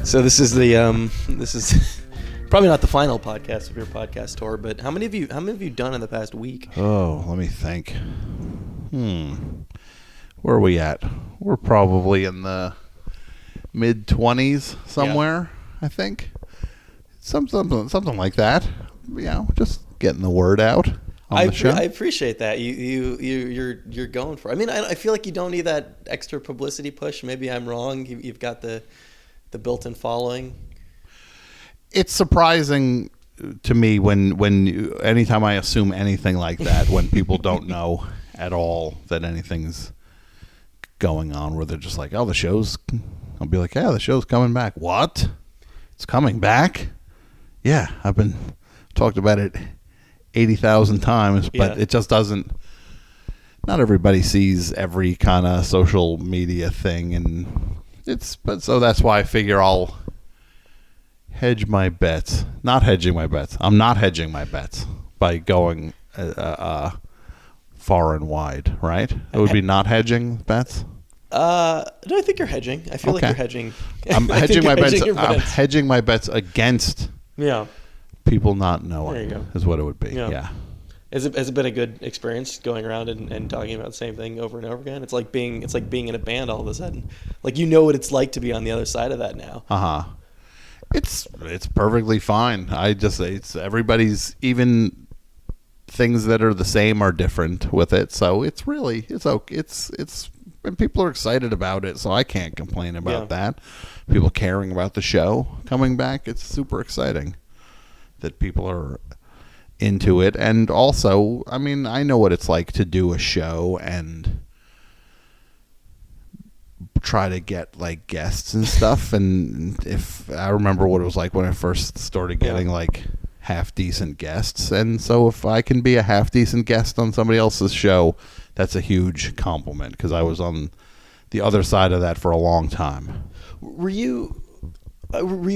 So this is this is probably not the final podcast of your podcast tour, but how many have you done in the past week? Oh, let me think. Where are we at? We're probably in the mid-20s somewhere, I think. Something like that. You know, just getting the word out on the show. I appreciate that. You're going for it. I mean, I feel like you don't need that extra publicity push. Maybe I'm wrong. You've got the built-in following. It's surprising to me anytime I assume anything like that, when people don't know at all that anything's going on, where they're just like, oh, I'll be like, yeah, the show's coming back. What? It's coming back? Yeah, I've been talked about it 80,000 times, but It just doesn't. Not everybody sees every kind of social media thing, and so that's why I figure I'll hedge my bets. Not hedging my bets. I'm not hedging my bets by going far and wide, right? It would be not hedging bets. No, I think you're hedging. I feel like you're hedging. I'm hedging my bets. I'm hedging my bets against people not knowing. There you go. Is what it would be. Yeah. Has it been a good experience going around and talking about the same thing over and over again? It's like being in a band all of a sudden. Like, you know what it's like to be on the other side of that now. It's perfectly fine. It's everybody's, even things that are the same are different with it. So it's okay. It's and people are excited about it, so I can't complain about that. People caring about the show coming back, it's super exciting that people are into it. And also, I mean, I know what it's like to do a show and try to get like guests and stuff, and if I remember what it was like when I first started getting like half decent guests, and so if I can be a half decent guest on somebody else's show, that's a huge compliment, because I was on the other side of that for a long time. Were you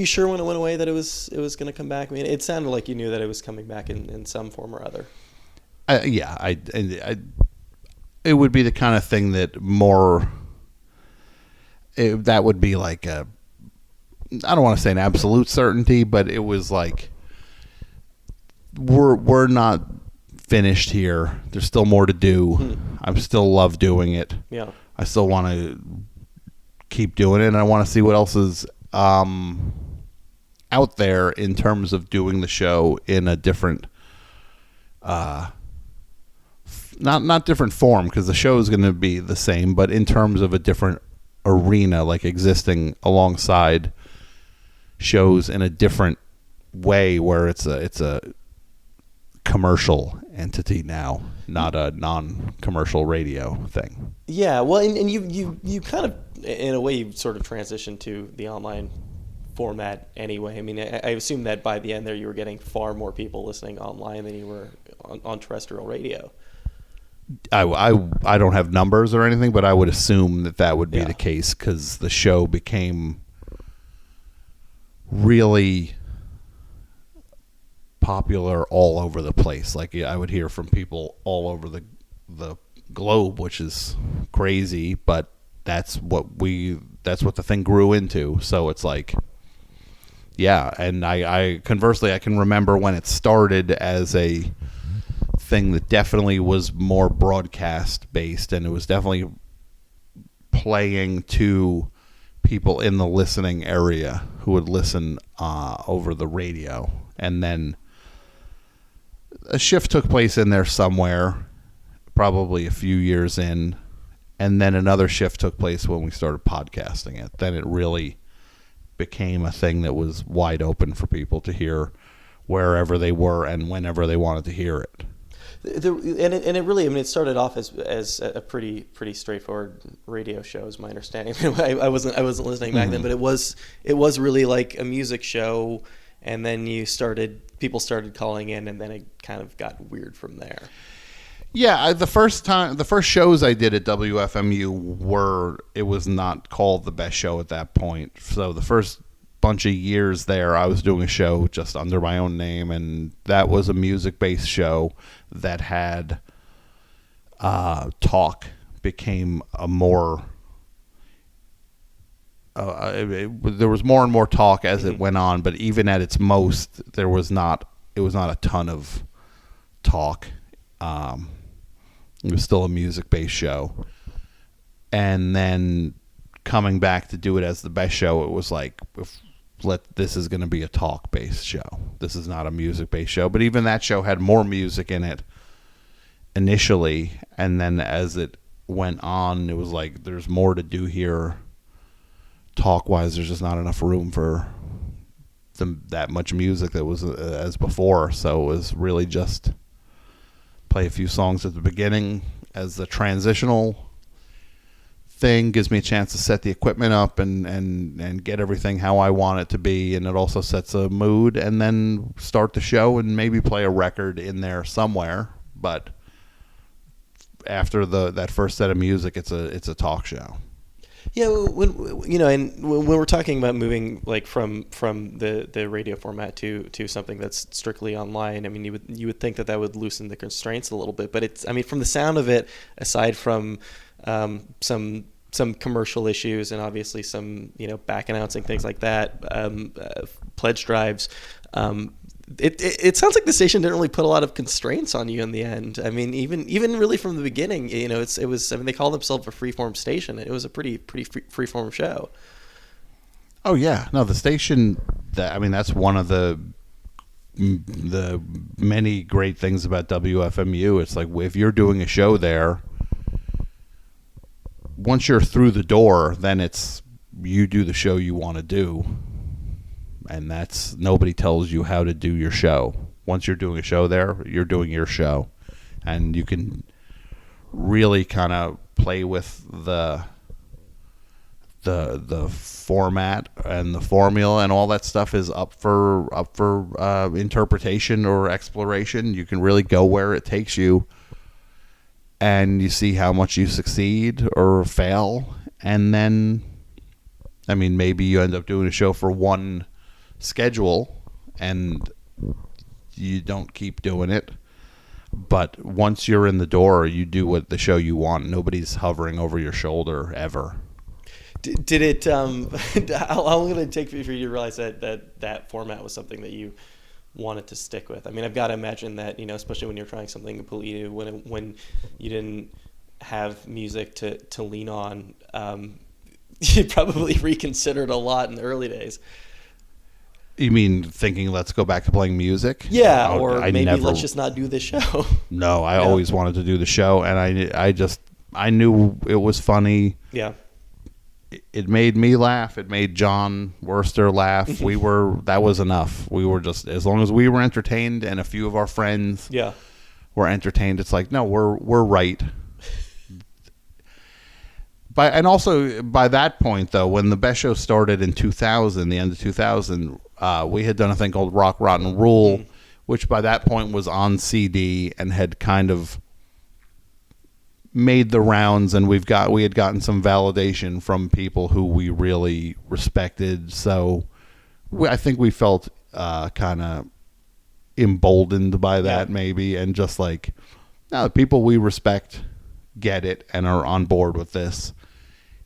sure when it went away that it was going to come back? I mean, it sounded like you knew that it was coming back in some form or other. It would be the kind of thing that that would be like I don't want to say an absolute certainty, but it was like, we're not finished here. There's still more to do. I still love doing it. Yeah. I still want to keep doing it, and I want to see what else is out there in terms of doing the show in a different not different form, because the show is going to be the same, but in terms of a different arena, like existing alongside shows in a different way, where it's a commercial entity now, not a non-commercial radio thing. Yeah, well, and you kind of, in a way, you sort of transitioned to the online format anyway. I mean, I assume that by the end there, you were getting far more people listening online than you were on terrestrial radio. I don't have numbers or anything, but I would assume that would be the case, because the show became really popular all over the place. Like, I would hear from people all over the globe, which is crazy, but that's what the thing grew into. So it's like, and I conversely, I can remember when it started as a thing that definitely was more broadcast based, and it was definitely playing to people in the listening area who would listen over the radio. And then a shift took place in there somewhere, probably a few years in, and then another shift took place when we started podcasting it. Then it really became a thing that was wide open for people to hear wherever they were and whenever they wanted to hear it. And it really, I mean, it started off as a pretty straightforward radio show, is my understanding. I wasn't listening back then, but it was really like a music show, and then people started calling in, and then it kind of got weird from there. Yeah, the first shows I did at WFMU it was not called The Best Show at that point. So the first bunch of years there, I was doing a show just under my own name, and that was a music-based show that had talk became a more there was more and more talk as it went on, but even at its most, it was not a ton of talk. It was still a music-based show. And then coming back to do it as the best show, it was like, this is going to be a talk-based show. This is not a music-based show. But even that show had more music in it initially, and then as it went on, it was like, there's more to do here. Talk-wise, there's just not enough room for that much music that was as before. So it was really just play a few songs at the beginning as the transitional thing, gives me a chance to set the equipment up and get everything how I want it to be, and it also sets a mood, and then start the show and maybe play a record in there somewhere. But after that first set of music, it's a talk show. Yeah, and when we're talking about moving like from the radio format to something that's strictly online, I mean, you would think that would loosen the constraints a little bit. But from the sound of it, aside from some commercial issues and obviously some back announcing things like that, pledge drives. It sounds like the station didn't really put a lot of constraints on you in the end. I mean, even really from the beginning, it was. I mean, they call themselves a freeform station. It was a pretty freeform show. Oh yeah, no, the station. That's one of the many great things about WFMU. It's like, if you're doing a show there, once you're through the door, then it's you do the show you want to do. And that's, nobody tells you how to do your show. Once you're doing a show there, you're doing your show. And you can really kind of play with the format and the formula, and all that stuff is up for interpretation or exploration. You can really go where it takes you, and you see how much you succeed or fail. And then, maybe you end up doing a show for one schedule and you don't keep doing it, but once you're in the door, you do what the show you want. Nobody's hovering over your shoulder ever. Did it how long did it take for you to realize that format was something that you wanted to stick with? I mean, I've got to imagine that, especially when you're trying something completely new, when you didn't have music to lean on, you probably reconsidered a lot in the early days. You mean thinking, let's go back to playing music? Yeah, or maybe let's just not do this show. No, I always wanted to do the show, and I knew it was funny. Yeah. It made me laugh. It made John Worster laugh. That was enough. We were just, as long as we were entertained and a few of our friends were entertained, it's like, no, we're right. And also by that point, though, when the best show started in 2000, the end of 2000, we had done a thing called Rock Rotten Rule, which by that point was on CD and had kind of made the rounds, and we had gotten some validation from people who we really respected. So I think we felt kind of emboldened by that, maybe, and just like, no, the people we respect get it and are on board with this.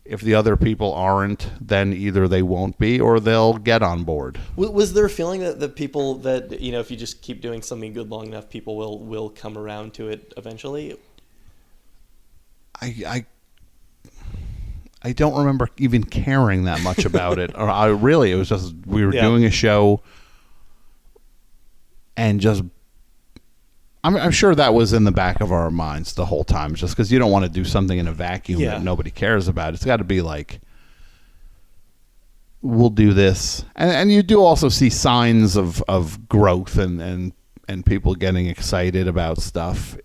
If the other people aren't, then either they won't be or they'll get on board. Was there a feeling that the people that, if you just keep doing something good long enough, people will come around to it eventually? I don't remember even caring that much about it. Or it was just, we were doing a show, and just, I'm sure that was in the back of our minds the whole time, just because you don't want to do something in a vacuum that nobody cares about. It's got to be like, we'll do this. And you do also see signs of growth and people getting excited about stuff.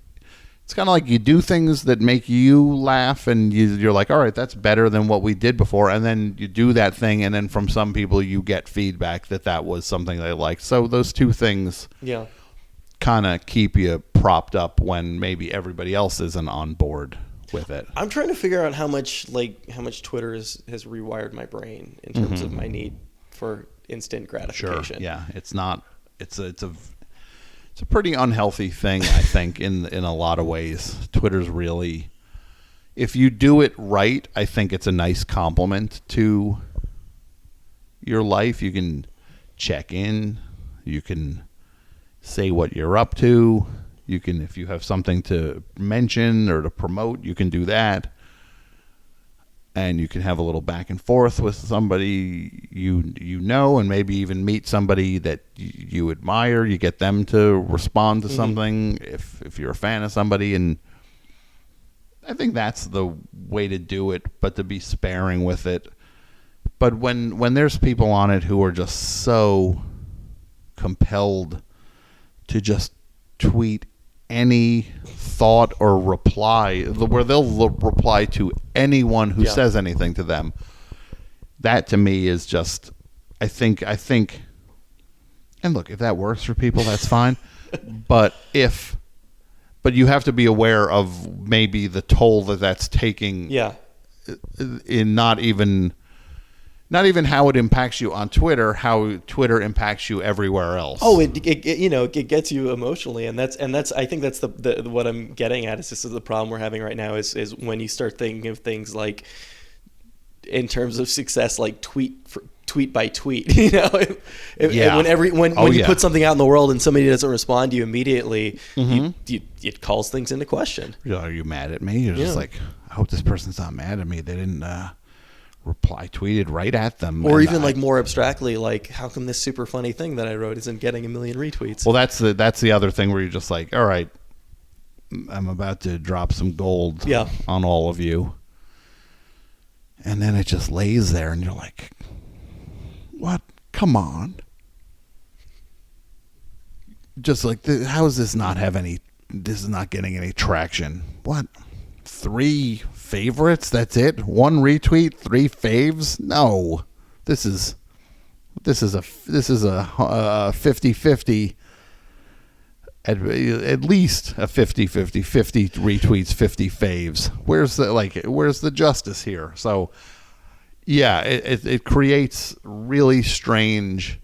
It's kind of like you do things that make you laugh, and you're like, all right, that's better than what we did before. And then you do that thing, and then from some people you get feedback that was something they liked. So those two things kind of keep you propped up when maybe everybody else isn't on board with it. I'm trying to figure out how much Twitter has rewired my brain in terms of my need for instant gratification. Sure. Yeah, it's a pretty unhealthy thing, I think, in a lot of ways. Twitter's really, if you do it right, I think it's a nice compliment to your life. You can check in. You can say what you're up to. You can, if you have something to mention or to promote, you can do that. And you can have a little back and forth with somebody you know, and maybe even meet somebody that you admire. You get them to respond to something if you're a fan of somebody. And I think that's the way to do it, but to be sparing with it. But when there's people on it who are just so compelled to just tweet any thought or reply, where they'll reply to anyone who says anything to them, that to me is just, I think, and look, if that works for people, that's fine. But you have to be aware of maybe the toll that's taking. Yeah. In not even how it impacts you on Twitter, how Twitter impacts you everywhere else. Oh, it gets you emotionally, and that's I think that's the what I'm getting at is this is the problem we're having right now is when you start thinking of things like in terms of success, like tweet by tweet. When you put something out in the world and somebody doesn't respond to you immediately, it calls things into question. Are you mad at me? You're just like, I hope this person's not mad at me. They didn't tweeted right at them. Or even like more abstractly, like, how come this super funny thing that I wrote isn't getting a million retweets? Well, that's the other thing where you're just like, all right, I'm about to drop some gold on all of you. And then it just lays there and you're like, what? Come on. Just like, how does this not have any, this is not getting any traction? What? 3 favorites? That's it? 1 retweet, 3 faves? No. This is a 50-50, at least a 50-50, 50 retweets, 50 faves. Where's the justice here? So yeah, it creates really strange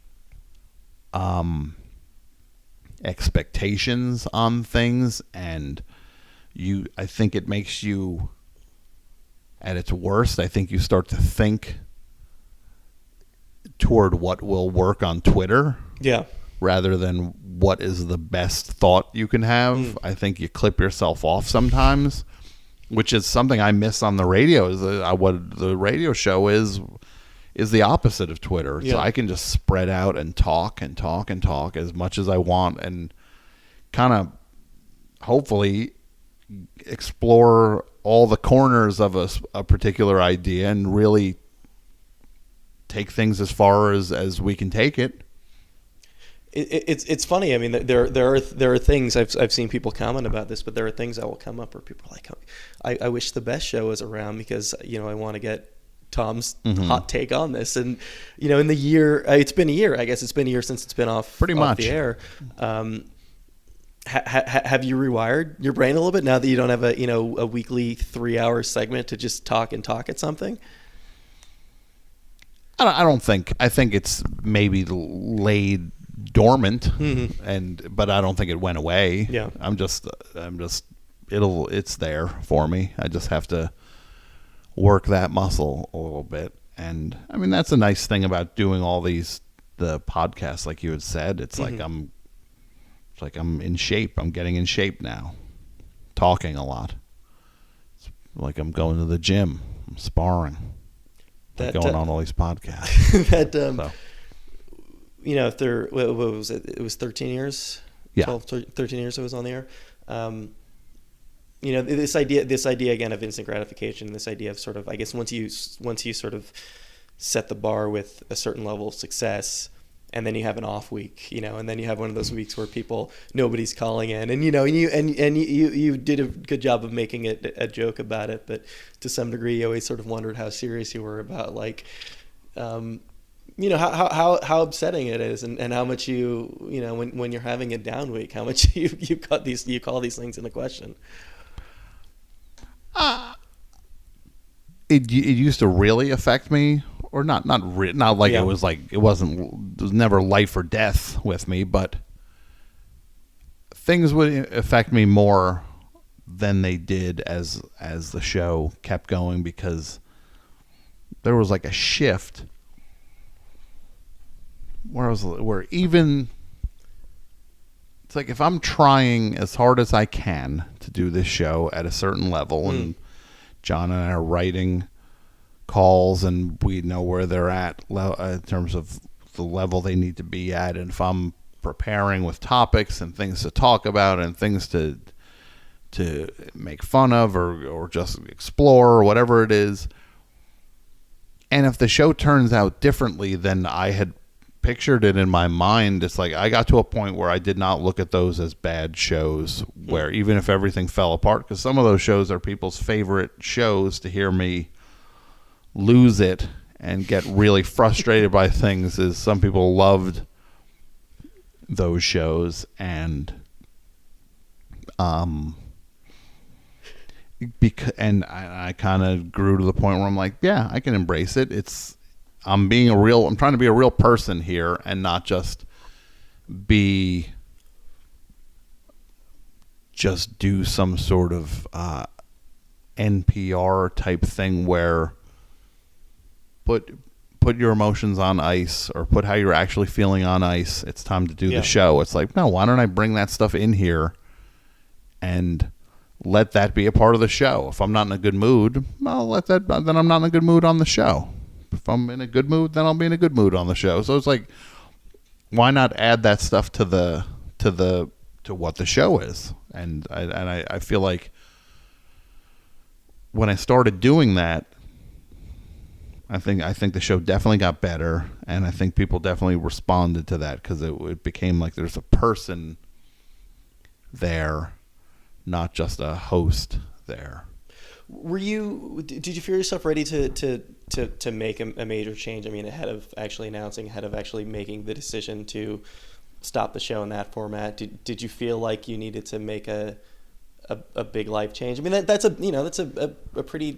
expectations on things, and I think it makes you, at its worst, I think you start to think toward what will work on Twitter. Yeah. Rather than what is the best thought you can have. I think you clip yourself off sometimes, which is something I miss on the radio. What the radio show is the opposite of Twitter. Yeah. So I can just spread out and talk and talk and talk as much as I want and kind of hopefully explore all the corners of a particular idea and really take things as far as we can take it. It's funny. I mean, there are things I've seen people comment about this, but there are things that will come up where people are like, I wish the best show was around because I want to get Tom's hot take on this. And in the year, it's been a year. I guess it's been a year since it's been off the air. Have you rewired your brain a little bit now that you don't have a weekly 3-hour segment to just talk at something? I don't think. I think it's maybe laid dormant, but I don't think it went away. Yeah, it's there for me. I just have to work that muscle a little bit. And I mean, that's a nice thing about doing all the podcasts, like you had said. It's like I'm in shape. I'm getting in shape now, talking a lot. It's like I'm going to the gym. I'm sparring. Going on all these podcasts. What was it? It was 13 years. Yeah, 13 years I was on the air. This idea again of instant gratification. This idea of sort of, I guess, once you sort of set the bar with a certain level of success, and then you have an off week, and then you have one of those weeks where nobody's calling in, and you did a good job of making it a joke about it, but to some degree, you always sort of wondered how serious you were about how upsetting it is, and how much when you're having a down week, how much you call these things into question. It used to really affect me. Or not like it was like it was never life or death with me, but things would affect me more than they did as the show kept going, because there was like a shift where even it's like if I'm trying as hard as I can to do this show at a certain level, and John and I are writing calls, and we know where they're at in terms of the level they need to be at, and if I'm preparing with topics and things to talk about and things to make fun of or just explore or whatever it is, and if the show turns out differently than I had pictured it in my mind, it's like I got to a point where I did not look at those as bad shows, where even if everything fell apart, because some of those shows are people's favorite shows, to hear me lose it and get really frustrated by things is some people loved those shows. And I kind of grew to the point where I'm like, yeah, I can embrace it. I'm trying to be a real person here and not just do some sort of NPR type thing where put your emotions on ice, or put how you're actually feeling on ice. It's time to do the show. It's like, no, why don't I bring that stuff in here and let that be a part of the show? If I'm not in a good mood, then I'm not in a good mood on the show. If I'm in a good mood, then I'll be in a good mood on the show. So it's like, why not add that stuff to what the show is? And I feel like when I started doing that, I think the show definitely got better, and I think people definitely responded to that, because it became like there's a person there, not just a host there. Did you feel yourself ready to make a major change? I mean, ahead of actually making the decision to stop the show in that format, did you feel like you needed to make a big life change? I mean, that's a pretty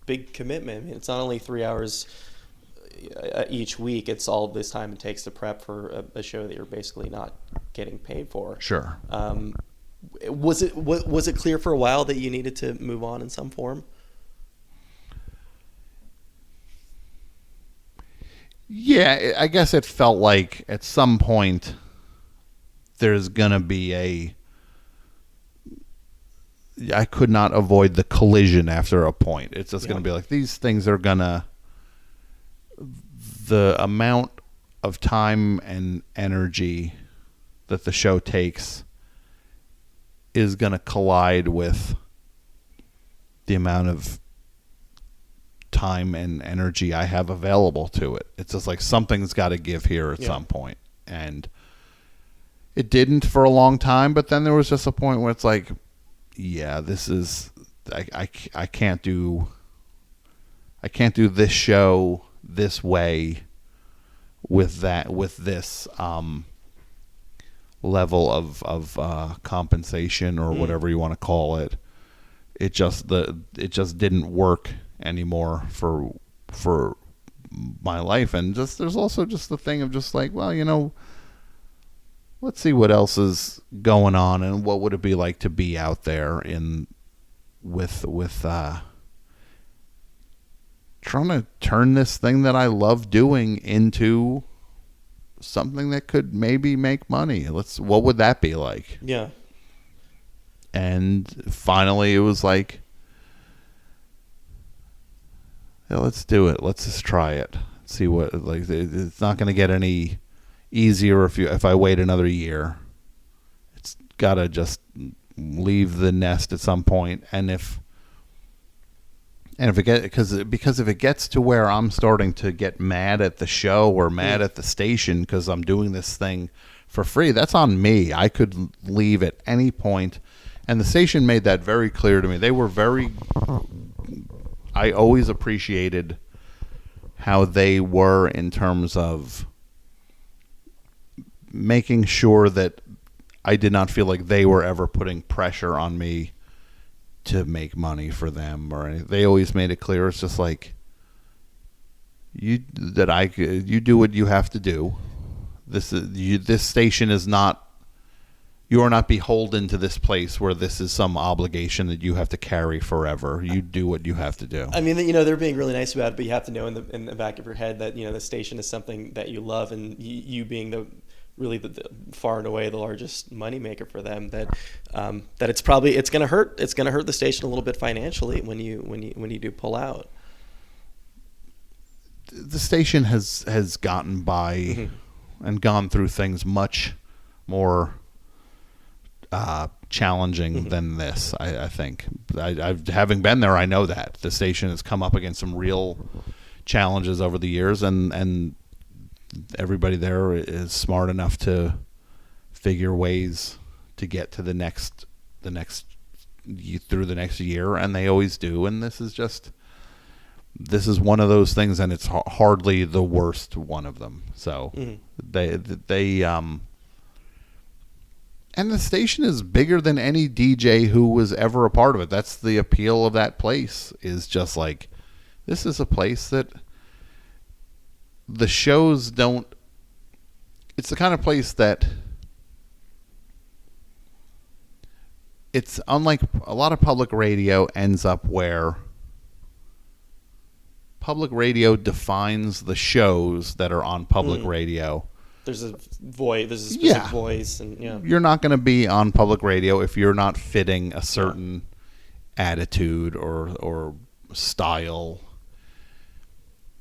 big commitment. I mean, it's not only 3 hours each week, it's all this time it takes to prep for a show that you're basically not getting paid for. Sure. Was it clear for a while that you needed to move on in some form? Yeah, I guess it felt like at some point there's gonna be I could not avoid the collision after a point. It's just going to be like, these things are going to, the amount of time and energy that the show takes is going to collide with the amount of time and energy I have available to it. It's just like something's got to give here at some point. And it didn't for a long time, but then there was just a point where it's like, yeah, this is I can't do this show this way with this level of compensation or whatever you want to call it. It just didn't work anymore for my life. And just there's also just the thing of just like, well, let's see what else is going on, and what would it be like to be out there with trying to turn this thing that I love doing into something that could maybe make money. What would that be like? Yeah. And finally it was like, yeah, let's do it. Let's just try it. See what, like, it's not going to get any easier if I wait another year. It's gotta just leave the nest at some point. And if it gets to where I'm starting to get mad at the show or mad at the station because I'm doing this thing for free, that's on me. I could leave at any point, and the station made that very clear to me. They were I always appreciated how they were in terms of making sure that I did not feel like they were ever putting pressure on me to make money for them or anything. They always made it clear. It's just like, you do what you have to do. This station is not you are not beholden to this place where this is some obligation that you have to carry forever. You do what you have to do. I mean, they're being really nice about it, but you have to know in the back of your head that the station is something that you love, and you being the far and away the largest moneymaker for them. That it's going to hurt. It's going to hurt the station a little bit financially when you do pull out. The station has gotten by and gone through things much more challenging than this. I think I've having been there, I know that the station has come up against some real challenges over the years, and everybody there is smart enough to figure ways to get to the next through the next year, and they always do. And this is one of those things, and it's hardly the worst one of them. So they and the station is bigger than any DJ who was ever a part of it. That's the appeal of that place, is just like, this is a place that the shows don't... It's the kind of place that... It's unlike a lot of public radio ends up where public radio defines the shows that are on public radio. There's a specific voice, and you're not going to be on public radio if you're not fitting a certain attitude or style.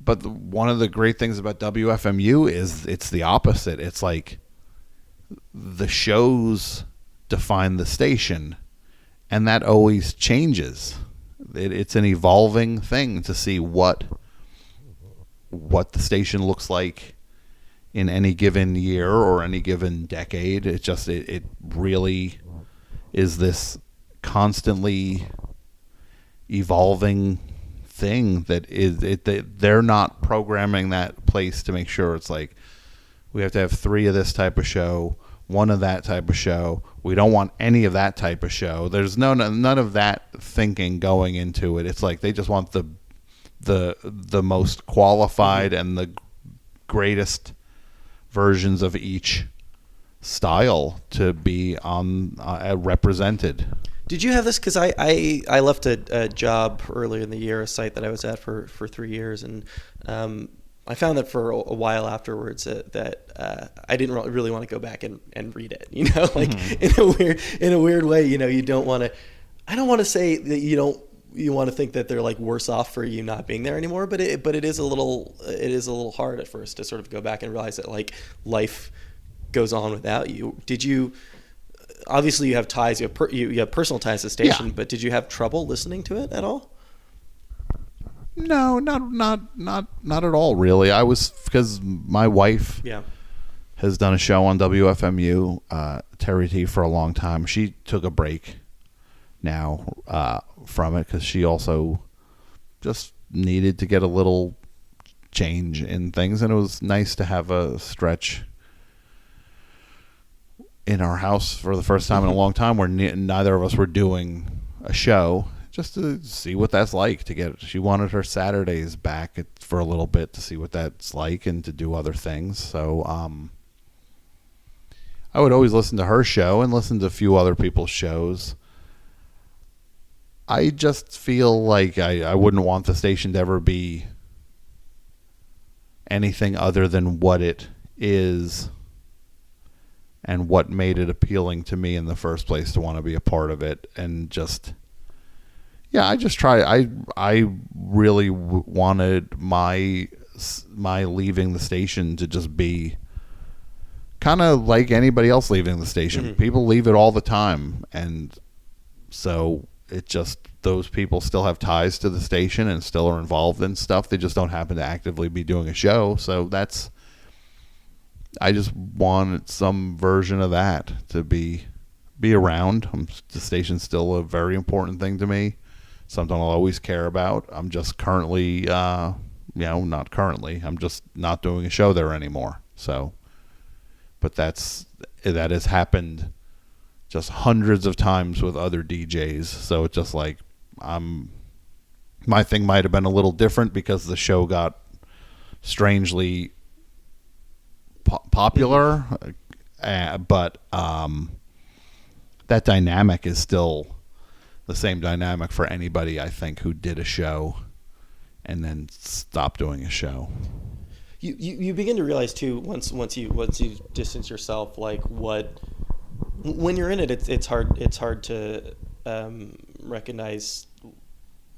But one of the great things about WFMU is it's the opposite. It's like the shows define the station, and that always changes. It's an evolving thing to see what the station looks like in any given year or any given decade. It really is this constantly evolving thing that they're not programming that place to make sure it's like, we have to have 3 of this type of show, 1 of that type of show. We don't want any of that type of show. There's none of that thinking going into it. It's like they just want the most qualified and the greatest versions of each style to be on represented. Did you have this? Because I left a job earlier in the year, a site that I was at for 3 years, and I found that for a while afterwards that I didn't really want to go back and read it. In a weird way, you don't want to. I don't want to say that you want to think that they're like worse off for you not being there anymore, but it is a little hard at first to sort of go back and realize that like life goes on without you. Did you? Obviously, you have ties. You have personal ties to the station, but did you have trouble listening to it at all? No, not at all. Really, I was, because my wife has done a show on WFMU, Terry T, for a long time. She took a break now from it because she also just needed to get a little change in things, and it was nice to have a stretch in our house for the first time in a long time where neither of us were doing a show, just to see what that's like. She wanted her Saturdays back for a little bit to see what that's like and to do other things. So I would always listen to her show and listen to a few other people's shows. I just feel like I wouldn't want the station to ever be anything other than what it is and what made it appealing to me in the first place to want to be a part of it. And just, I just try. I really wanted my leaving the station to just be kind of like anybody else leaving the station. People leave it all the time, and so it just, those people still have ties to the station and still are involved in stuff. They just don't happen to actively be doing a show. So I just wanted some version of that to be around. The station's still a very important thing to me, something I'll always care about. I'm just currently, not currently, I'm just not doing a show there anymore. So, but that has happened just hundreds of times with other DJs. So it's just like, my thing might have been a little different because the show got strangely popular, but that dynamic is still the same dynamic for anybody, I think, who did a show and then stopped doing a show. You begin to realize too, once you distance yourself, like when you're in it, it's hard to recognize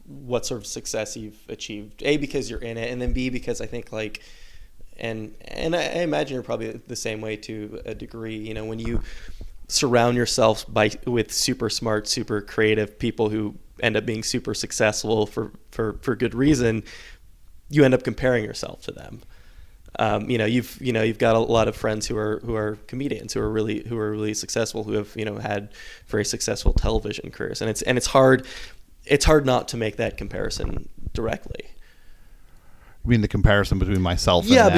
what sort of success you've achieved. A, because you're in it, and then B, because I think like, and I imagine you're probably the same way to a degree. You know, when you surround yourself with super smart, super creative people who end up being super successful for good reason, you end up comparing yourself to them. You've got a lot of friends who are comedians who are really successful, who have had very successful television careers, and it's hard not to make that comparison directly. You mean the comparison between myself and them?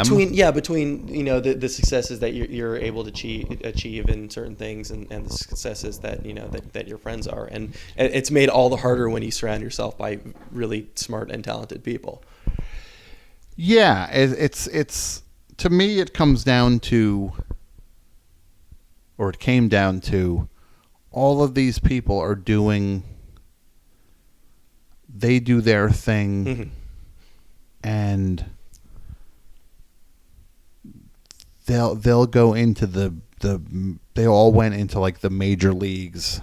Between the successes that you're able to achieve in certain things and the successes that that your friends are, and it's made all the harder when you surround yourself by really smart and talented people. Yeah, it's to me it comes down to, or it came down to, all of these people are they do their thing. Mm-hmm. And they'll go into they all went into like the major leagues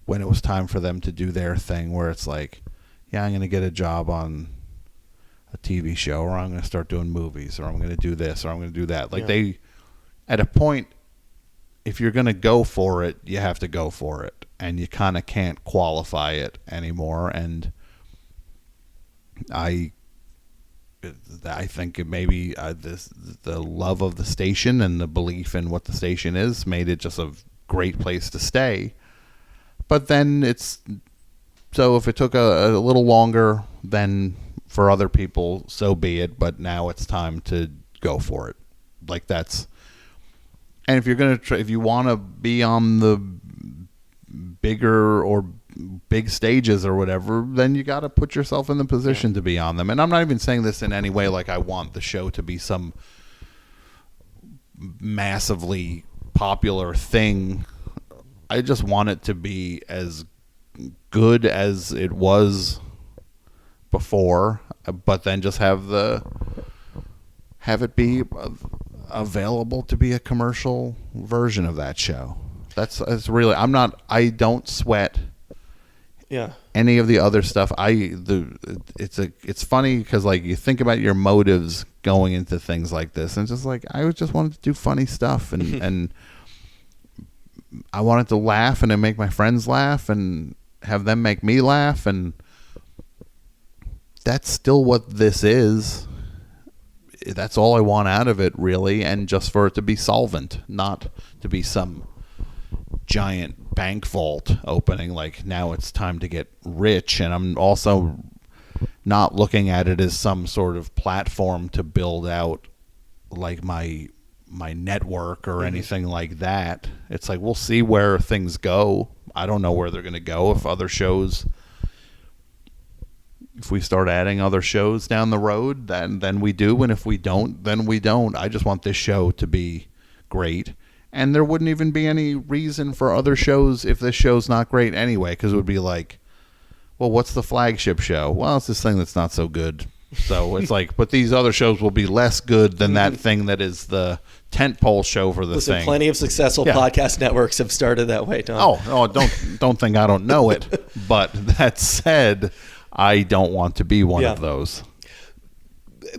when it was time for them to do their thing, where it's like, yeah, I'm going to get a job on a TV show, or I'm going to start doing movies, or I'm going to do this, or I'm going to do that. Like they, at a point, if you're going to go for it, you have to go for it, and you kind of can't qualify it anymore. And I think maybe the love of the station and the belief in what the station is made it just a great place to stay. But then so if it took a little longer than for other people, so be it. But now it's time to go for it. Like that's, and if you're gonna if you want to be on the bigger or big stages or whatever, then you got to put yourself in the position to be on them. And I'm not even saying this in any way like I want the show to be some massively popular thing. I just want it to be as good as it was before, but then just have it be available to be a commercial version of that show. That's really, I don't sweat any of the other stuff. It's funny because like you think about your motives going into things like this, and just like I just wanted to do funny stuff, and and I wanted to laugh and then make my friends laugh and have them make me laugh, and that's still what this is. That's all I want out of it, really, and just for it to be solvent, not to be some giant bank vault opening like now it's time to get rich. And I'm also not looking at it as some sort of platform to build out like my network or anything like that. It's like we'll see where things go. I don't know where they're going to go. If we start adding other shows down the road, then we do, and if we don't, then we don't. I just want this show to be great. And there wouldn't even be any reason for other shows if this show's not great anyway, because it would be like, well, what's the flagship show? Well, it's this thing that's not so good. So it's like, but these other shows will be less good than that thing that is the tentpole show for the thing. Plenty of successful podcast networks have started that way, Tom. Oh, don't think I don't know it. But that said, I don't want to be one of those.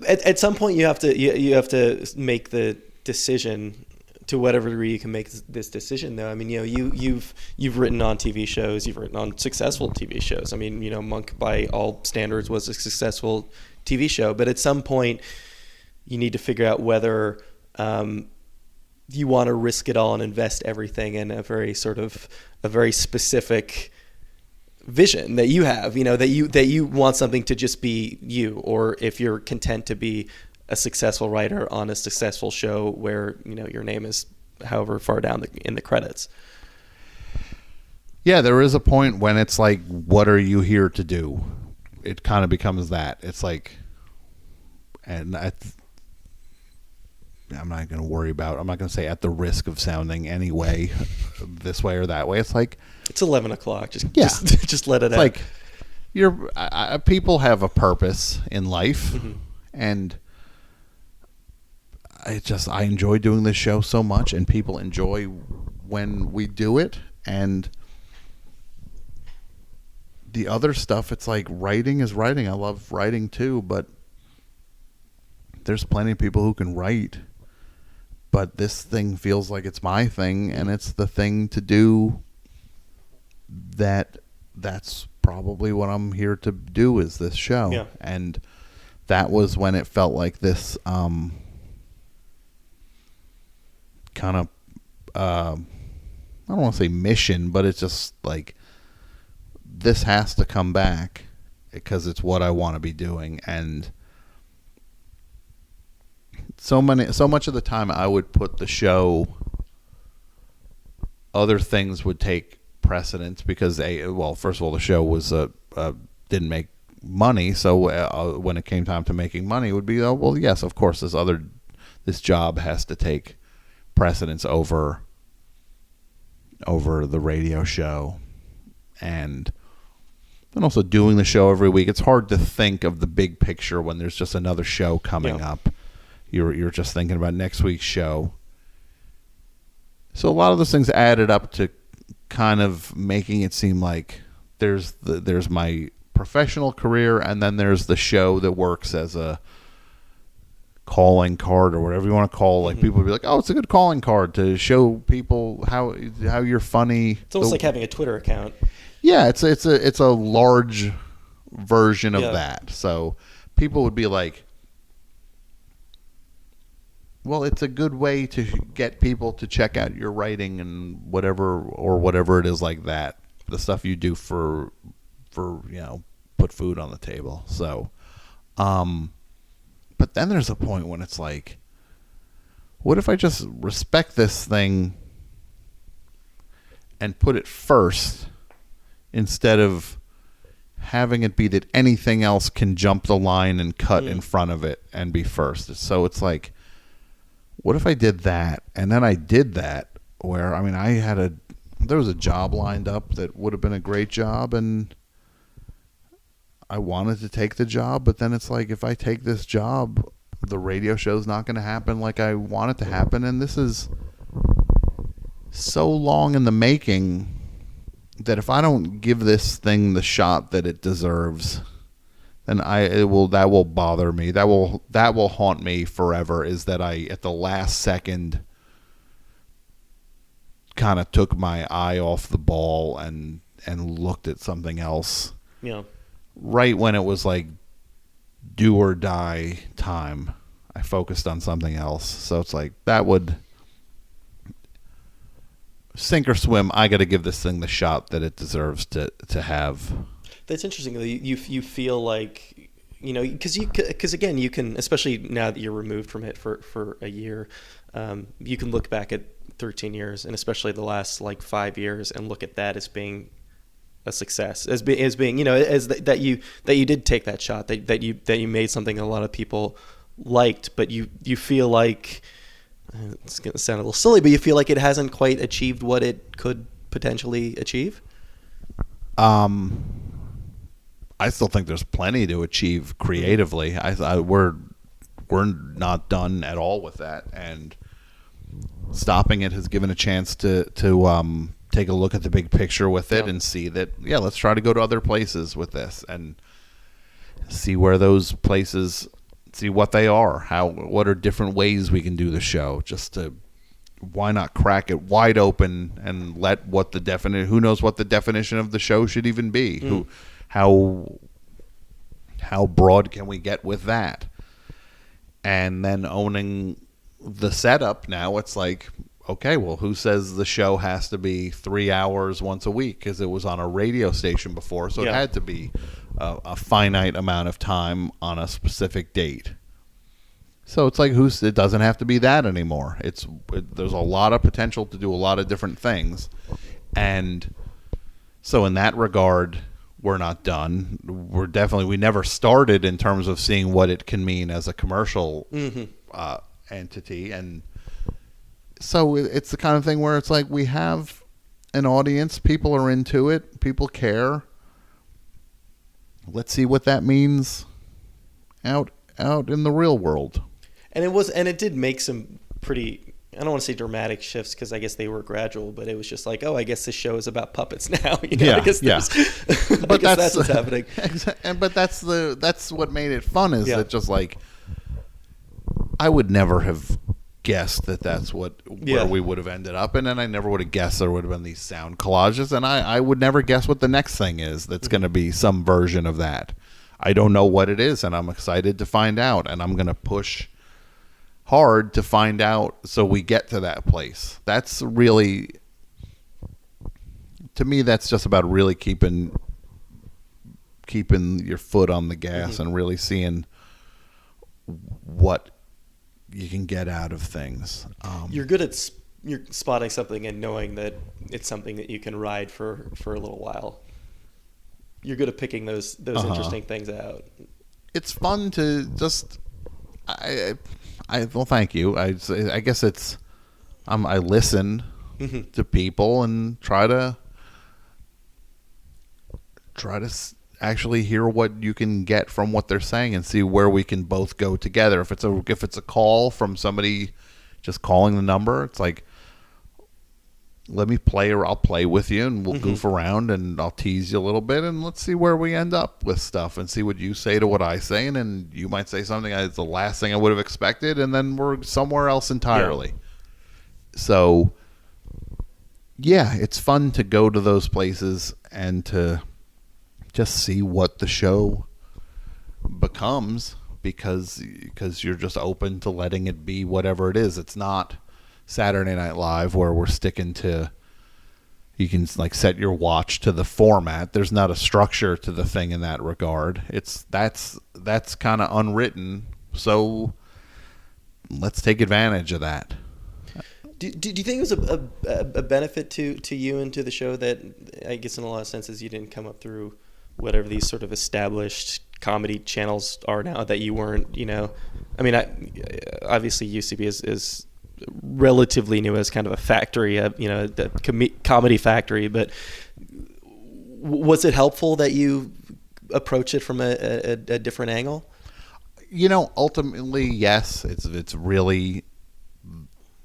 At some point, you have to make the decision. To whatever degree you can make this decision, though. I mean, you've written on TV shows, you've written on successful TV shows. I mean, Monk by all standards was a successful TV show, but at some point, you need to figure out whether you want to risk it all and invest everything in a very specific vision that you have. That you want something to just be you, or if you're content to be a successful writer on a successful show where your name is however far down in the credits. Yeah, there is a point when it's like, what are you here to do? It kind of becomes that. It's like, and I'm not going to worry about. I'm not going to say at the risk of sounding any way, this way or that way. It's like it's 11 o'clock. Just Yeah. just let it it's out. like people have a purpose in life, Mm-hmm. and I enjoy doing this show so much, and people enjoy when we do it. And the other stuff, it's like writing is writing. I love writing too, but there's plenty of people who can write. But this thing feels like it's my thing, and it's the thing to do. That's probably what I'm here to do, is this show. Yeah. And that was when it felt like this kind of I don't want to say mission, but it's just like, this has to come back because it's what I want to be doing. And so much of the time I would put the show, other things would take precedence because first of all, the show was didn't make money, so when it came time to making money, it would be, yes, of course, this job has to take precedence over the radio show. And also doing the show every week, it's hard to think of the big picture when there's just another show coming up. You're just thinking about next week's show. So a lot of those things added up to kind of making it seem like there's my professional career, and then there's the show that works as a calling card or whatever you want to call. Like, people would be like, "Oh, it's a good calling card to show people how you're funny." It's almost like having a Twitter account. Yeah, it's a large version of that. So people would be like, well, it's a good way to get people to check out your writing and whatever it is like that. The stuff you do for put food on the table. So, but then there's a point when it's like, what if I just respect this thing and put it first instead of having it be that anything else can jump the line and cut in front of it and be first? So it's like, what if I did that? And then I did that where, I mean, there was a job lined up that would have been a great job, and I wanted to take the job, but then it's like, if I take this job, the radio show's not going to happen like I want it to happen. And this is so long in the making that if I don't give this thing the shot that it deserves, then that will bother me. That will haunt me forever, is that I, at the last second, kind of took my eye off the ball and looked at something else. Yeah. Right when it was like do or die time, I focused on something else. So it's like, that would sink or swim. I got to give this thing the shot that it deserves to have. That's interesting. You feel like, because again, you can, especially now that you're removed from it for a year, you can look back at 13 years, and especially the last like 5 years, and look at that as being a success, as being that you did take that shot, that you made something a lot of people liked, but you feel like, it's going to sound a little silly, but you feel like it hasn't quite achieved what it could potentially achieve. I still think there's plenty to achieve creatively. We're not done at all with that, and stopping it has given a chance to take a look at the big picture with it and see that, let's try to go to other places with this and see where those places, see what they are, what are different ways we can do the show, just to, why not crack it wide open and let who knows what the definition of the show should even be. How broad can we get with that? And then owning the setup, now it's like, okay, well, who says the show has to be 3 hours once a week? Because it was on a radio station before, so it had to be a finite amount of time on a specific date. So it's like, it doesn't have to be that anymore. There's a lot of potential to do a lot of different things. And so in that regard, we're not done. We never started in terms of seeing what it can mean as a commercial entity, and so it's the kind of thing where it's like we have an audience, people are into it, people care. Let's see what that means out in the real world. And it did make some pretty, I don't want to say dramatic shifts because I guess they were gradual, but it was just like, oh, I guess this show is about puppets now. You know, Yeah, I guess yeah. but that's what's happening. But that's what made it fun, is Yeah. that just like I would never have guessed that's where we would have ended up, and then I never would have guessed there would have been these sound collages, and I would never guess what the next thing is that's going to be some version of that. I don't know what it is, and I'm excited to find out, and I'm going to push hard to find out so we get to that place. That's really, to me, that's just about really keeping your foot on the gas and really seeing what you can get out of things. You're good at you're spotting something and knowing that it's something that you can ride for a little while. You're good at picking those interesting things out. It's fun to just well, thank you. I guess it's I listen to people and try to actually hear what you can get from what they're saying and see where we can both go together. If it's a call from somebody just calling the number, it's like, let me play, or I'll play with you and we'll goof around and I'll tease you a little bit and let's see where we end up with stuff and see what you say to what I say, and then you might say something that's the last thing I would have expected, and then we're somewhere else entirely. Yeah. So yeah, it's fun to go to those places and to just see what the show becomes, because you're just open to letting it be whatever it is. It's not Saturday Night Live where we're sticking to, you can like set your watch to the format. There's not a structure to the thing in that regard. That's kind of unwritten. So let's take advantage of that. Do you think it was a benefit to you and to the show that, I guess in a lot of senses, you didn't come up through whatever these sort of established comedy channels are now, that you weren't, I mean, obviously UCB is relatively new as kind of a factory, the comedy factory, but was it helpful that you approach it from a different angle? Ultimately, yes. It's really,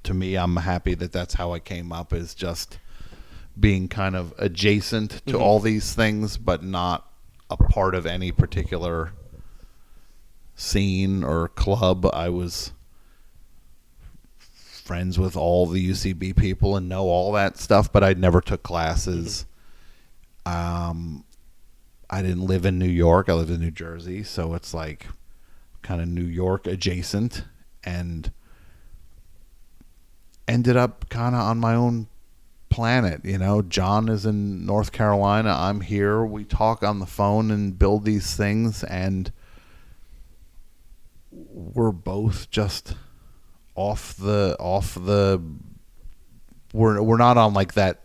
to me, I'm happy that that's how I came up, is just being kind of adjacent to all these things, but not a part of any particular scene or club. I was friends with all the UCB people and know all that stuff, but I never took classes. I didn't live in New York. I lived in New Jersey, so it's like kind of New York adjacent, and ended up kind of on my own planet. John is in North Carolina. I'm here. We talk on the phone and build these things, and we're both just off the we're not on like that.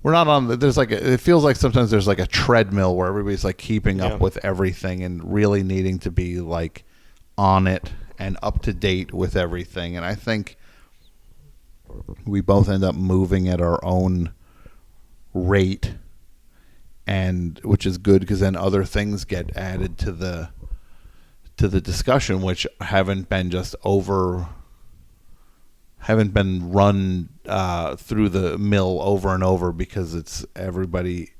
We're not on, there's like it feels like sometimes there's like a treadmill where everybody's like keeping up with everything and really needing to be like on it and up to date with everything. And I think we both end up moving at our own rate, and which is good, because then other things get added to the discussion, which haven't been run through the mill over and over, because it's everybody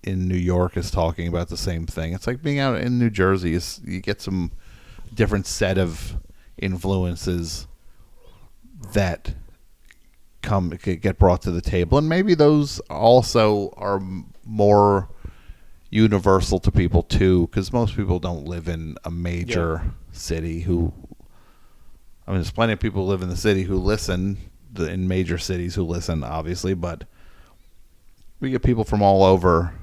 in New York is talking about the same thing. It's like being out in New Jersey, you get some different set of influences that get brought to the table, and maybe those also are more universal to people too, because most people don't live in a major city there's plenty of people who live in the city who listen, in major cities who listen, obviously, but we get people from all over.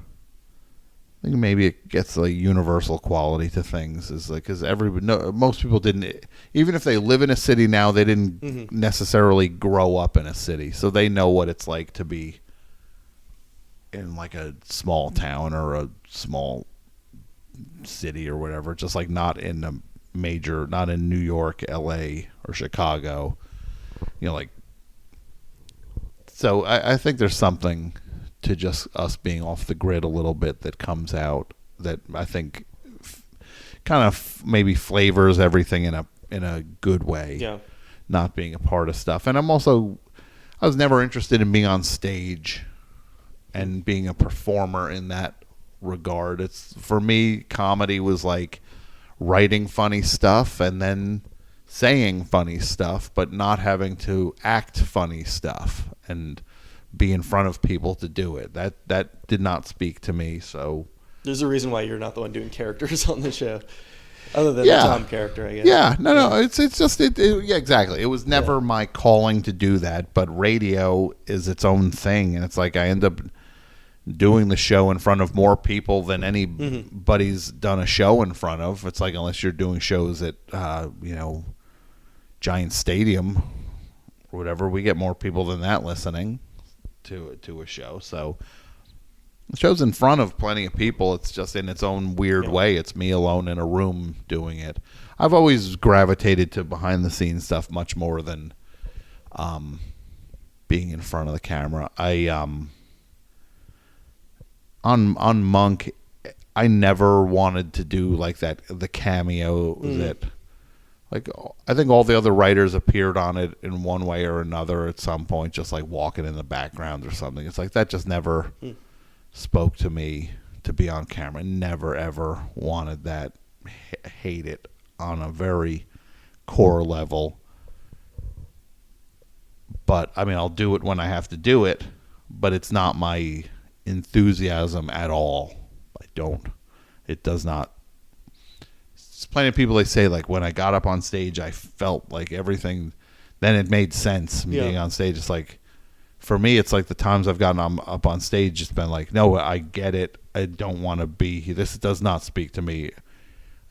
I think maybe it gets a universal quality to things, is like, because most people didn't, even if they live in a city now, they didn't necessarily grow up in a city, so they know what it's like to be in like a small town or a small city or whatever, just like not in a major, not in New York, LA, or Chicago. Like, so I think there's something to just us being off the grid a little bit that comes out that I think kind of maybe flavors everything in a good way. Yeah. Not being a part of stuff. And I was never interested in being on stage and being a performer in that regard. It's, for me, comedy was like writing funny stuff and then saying funny stuff, but not having to act funny stuff and be in front of people to do it. That did not speak to me. So there's a reason why you're not the one doing characters on the show, other than the Tom character, I guess. Yeah, no, it's just yeah, exactly. It was never my calling to do that, but radio is its own thing, and it's like I end up doing the show in front of more people than anybody's done a show in front of. It's like, unless you're doing shows at Giant Stadium or whatever, we get more people than that listening to a show. So the show's in front of plenty of people. It's just in its own weird way. It's me alone in a room doing it. I've always gravitated to behind the scenes stuff much more than being in front of the camera. I on Monk, I never wanted to do like the cameo that, like, I think all the other writers appeared on it in one way or another at some point, just like walking in the background or something. It's like that just never spoke to me to be on camera. Never ever wanted that. Hate it on a very core level. But I mean, I'll do it when I have to do it, but it's not my enthusiasm at all. It does not. There's plenty of people, they say, like, when I got up on stage, I felt like everything, then it made sense being on stage. It's like, for me, it's like the times I've gotten up on stage, it's been like, no, I get it. I don't want to be here. This does not speak to me.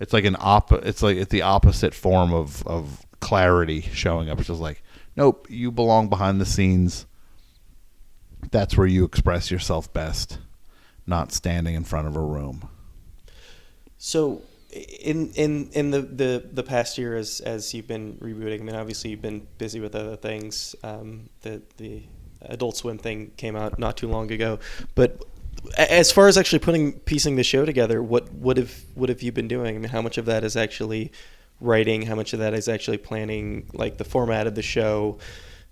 It's like it's the opposite form of clarity showing up. It's just like, nope, you belong behind the scenes. That's where you express yourself best, not standing in front of a room. So in the past year, as you've been rebooting, I mean, obviously you've been busy with other things. The Adult Swim thing came out not too long ago, but as far as actually piecing the show together, what have you been doing? I mean, how much of that is actually writing? How much of that is actually planning, like the format of the show,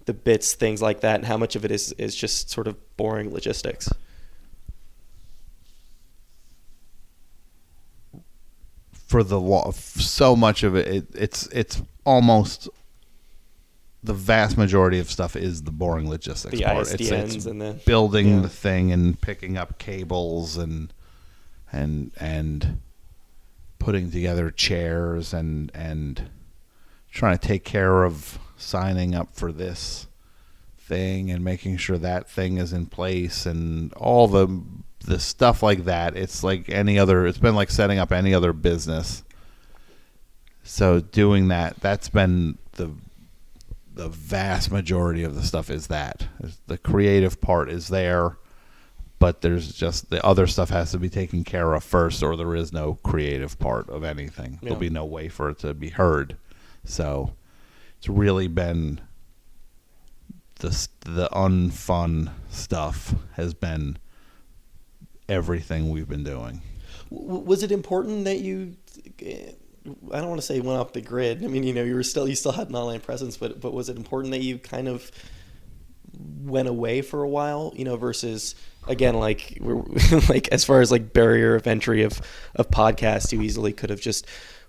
the bits, things like that, and how much of it is just sort of boring logistics? For so much of it's almost the vast majority of stuff is the boring logistics the part. ISDNs it's and the building the thing and picking up cables and putting together chairs and trying to take care of signing up for this thing and making sure that thing is in place and all the stuff like that. It's like it's been like setting up any other business. So doing that's been the vast majority of the stuff is that. The creative part is there, but there's just the other stuff has to be taken care of first, or there is no creative part of anything. Yeah. There'll be no way for it to be heard. So it's really been the unfun stuff has been everything we've been doing. Was it important that you, I don't want to say went off the grid. I mean, you still had an online presence, but was it important that you kind of went away for a while, versus, again, like like as far as like barrier of entry of podcasts, you easily could have just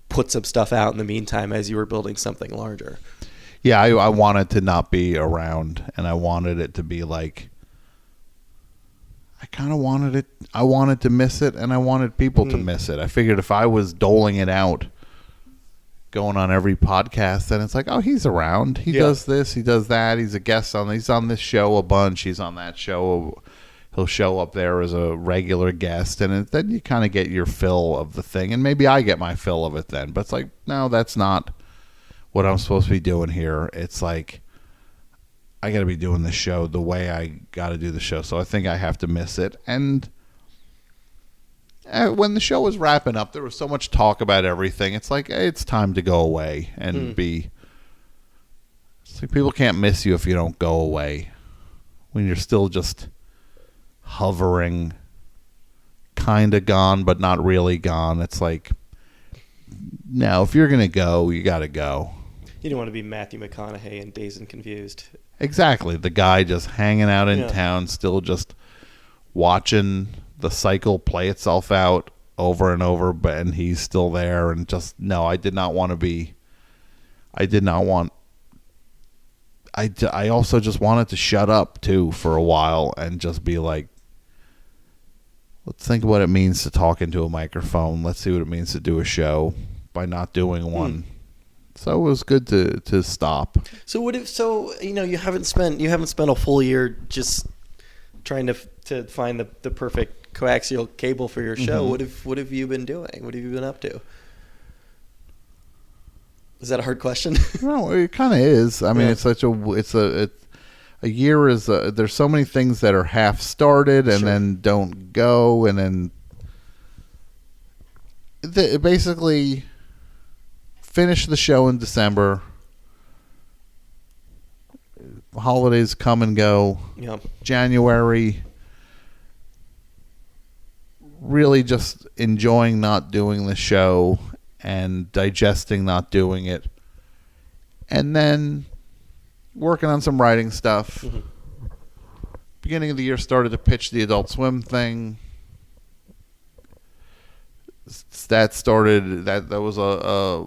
put some stuff out in the meantime as you were building something larger. Yeah, I wanted to not be around, and I wanted it to be like, I kind of wanted it. I wanted to miss it, and I wanted people to miss it. I figured if I was doling it out, going on every podcast, then it's like, oh, he's around. He does this, he does that. He's a guest he's on this show a bunch. He's on that show. He'll show up there as a regular guest, and then you kind of get your fill of the thing, and maybe I get my fill of it then. But it's like, no, that's not what I'm supposed to be doing here. It's like, I got to be doing the show the way I got to do the show. So I think I have to miss it. And when the show was wrapping up, there was so much talk about everything. It's like, it's time to go away and be. It's like people can't miss you if you don't go away. When you're still just hovering, kind of gone, but not really gone. It's like, no, if you're going to go, you got to go. You don't want to be Matthew McConaughey in Dazed and Confused. Exactly. The guy just hanging out in town, still just watching the cycle play itself out over and over, and he's still there. And just, no, I did not want to be. I did not want. I also just wanted to shut up, too, for a while and just be like, let's think of what it means to talk into a microphone. Let's see what it means to do a show by not doing one. So it was good to stop. So you haven't spent a full year just trying to find the perfect coaxial cable for your show. What have you been doing? What have you been up to? Is that a hard question? No, it kind of is. I mean, it's a year is there's so many things that are half started and then don't go, and then it basically finish the show in December. Holidays come and go. Yeah. January, really just enjoying not doing the show and digesting not doing it, and then working on some writing stuff. Beginning of the year, started to pitch the Adult Swim thing. That started. That was a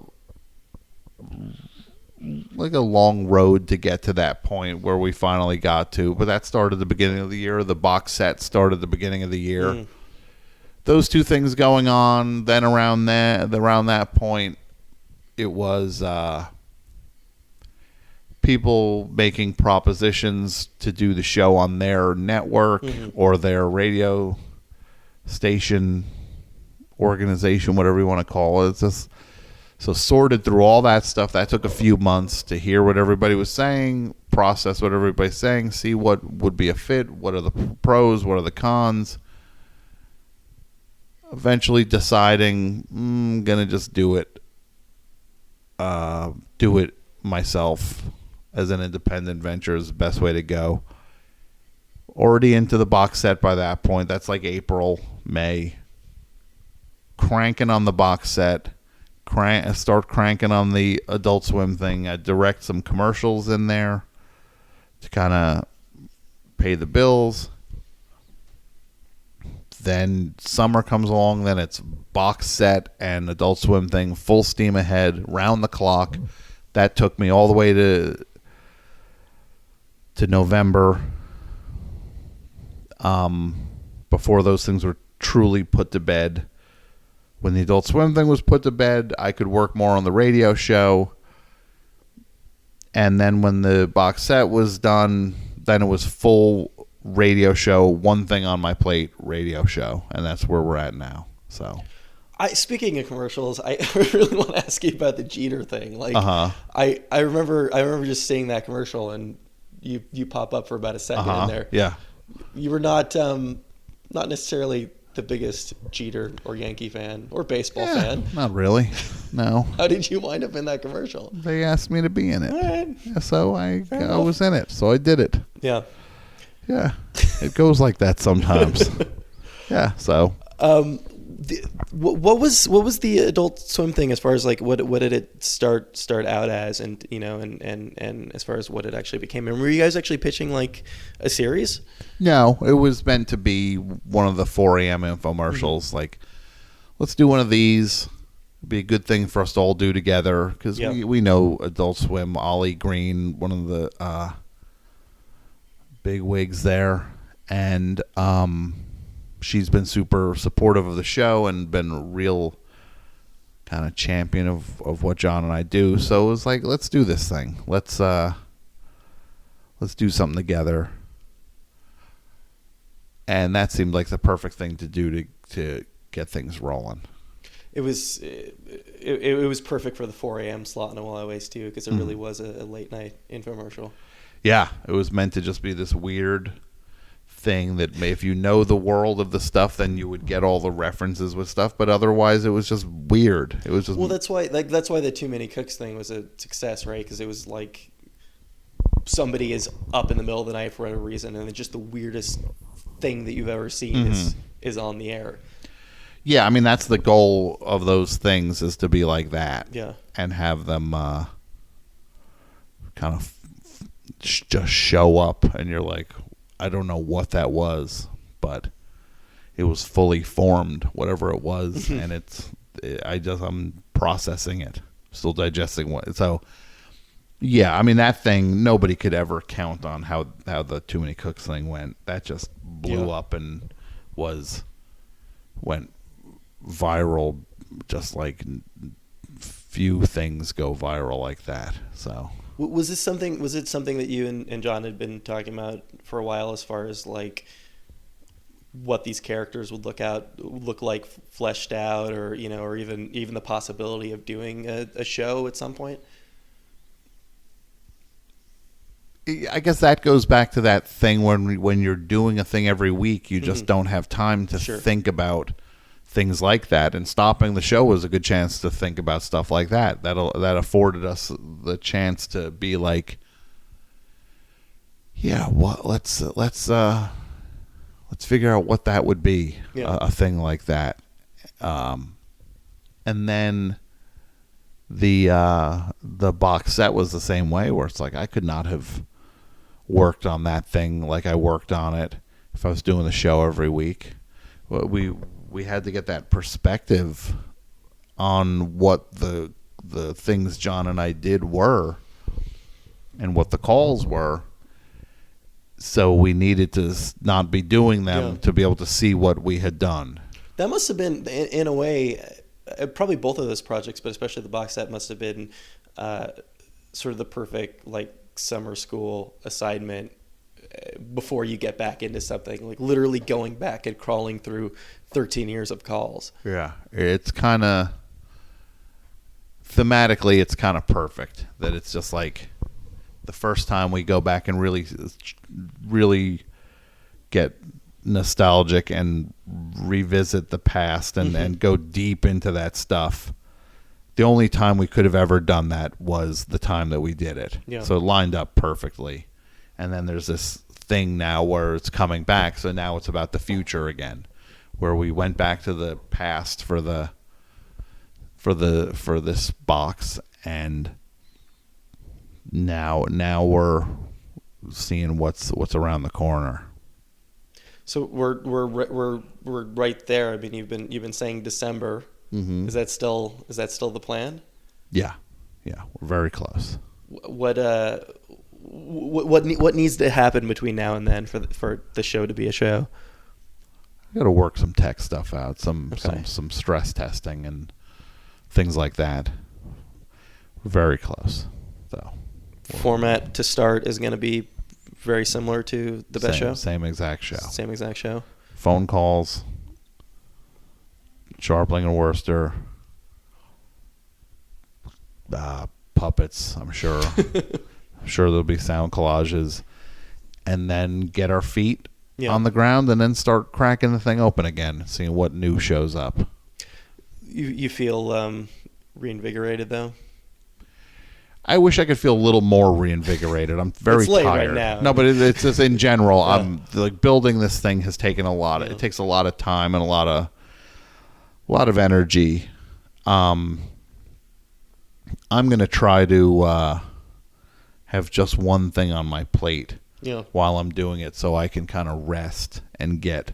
long road to get to that point where we finally got to. But that started the beginning of the year. The box set started the beginning of the year. Those two things going on. Then around that point, it was people making propositions to do the show on their network or their radio station, organization, whatever you want to call it. It's just, so sorted through all that stuff. That took a few months to hear what everybody was saying, process what everybody's saying, see what would be a fit, what are the pros, what are the cons. Eventually deciding, I'm going to just do it myself as an independent venture is the best way to go. Already into the box set by that point. That's like April, May. Cranking on the box set. Start cranking on the Adult Swim thing. I direct some commercials in there to kind of pay the bills. Then summer comes along, then it's box set and Adult Swim thing, full steam ahead, round the clock. That took me all the way to November, before those things were truly put to bed. When the Adult Swim thing was put to bed, I could work more on the radio show. And then when the box set was done, then it was full radio show, one thing on my plate, radio show, and that's where we're at now. So, speaking of commercials, I really want to ask you about the Jeter thing. Like, I remember just seeing that commercial, and you pop up for about a second in there. Yeah, you were not necessarily the biggest Jeter or Yankee fan or baseball fan. Not really. No. How did you wind up in that commercial? They asked me to be in it, right. So I was in it. So I did it. Yeah. Yeah, it goes like that sometimes. Yeah, so what was the Adult Swim thing as far as like what did it start out as, and and as far as what it actually became? And were you guys actually pitching like a series? No, it was meant to be one of the 4 a.m. infomercials. Like, let's do one of these. It'd be a good thing for us to all do together because we know Adult Swim. Ollie Green, one of the big wigs there, and she's been super supportive of the show and been a real kind of champion of what John and I do. So it was like, let's do this thing. Let's do something together. And that seemed like the perfect thing to do to get things rolling. It was perfect for the 4 a.m. slot in a lot of ways too, because it really was a late night infomercial. Yeah, it was meant to just be this weird thing that if you know the world of the stuff, then you would get all the references with stuff. But otherwise, it was just weird. It was just that's why the Too Many Cooks thing was a success, right? Because it was like somebody is up in the middle of the night for whatever reason, and it's just the weirdest thing that you've ever seen is on the air. Yeah, I mean that's the goal of those things, is to be like that. Yeah, and have them kind of just show up, and you're like, I don't know what that was, but it was fully formed, whatever it was, and I'm processing it, still digesting what. So, yeah, I mean that thing, nobody could ever count on how the Too Many Cooks thing went. That just blew up and went viral, just like few things go viral like that. So. Was it something that you and John had been talking about for a while, as far as like what these characters would look like fleshed out, or or even the possibility of doing a show at some point? I guess that goes back to that thing when you're doing a thing every week, you just don't have time to think about things like that, and stopping the show was a good chance to think about stuff like that. That afforded us the chance to be like, yeah, let's figure out what that would be, a thing like that. And then the box set was the same way, where it's like I could not have worked on that thing like I worked on it if I was doing the show every week. We had to get that perspective on what the things John and I did were, and what the calls were. So we needed to not be doing them to be able to see what we had done. That must have been, in a way, probably both of those projects, but especially the box set must have been sort of the perfect like summer school assignment before you get back into something, like literally going back and crawling through 13 years of calls. Yeah, it's kind of thematically, it's kind of perfect that it's just like the first time we go back and really get nostalgic and revisit the past and go deep into that stuff. The only time we could have ever done that was the time that we did it. Yeah. So it lined up perfectly. And then there's this thing now where it's coming back. So now it's about the future again, where we went back to the past for this box, and now we're seeing what's around the corner. So we're right there. I mean, you've been saying December. Mm-hmm. Is that still the plan? Yeah, we're very close. What needs to happen between now and then for the show to be a show? I got to work some tech stuff out, some stress testing and things like that. We're very close, though. Format to start is going to be very similar to the best show. Same exact show. Phone calls. Scharpling and Worcester. Puppets, I'm sure. I'm sure there'll be sound collages. And then get our feet on the ground, and then start cracking the thing open again, seeing what new shows up. You feel reinvigorated, though? I wish I could feel a little more reinvigorated. I'm very tired right now. No, but it's just in general. Yeah. I'm like, building this thing has taken a lot. It takes a lot of time and a lot of energy. I'm going to try to have just one thing on my plate while I'm doing it, so I can kind of rest and get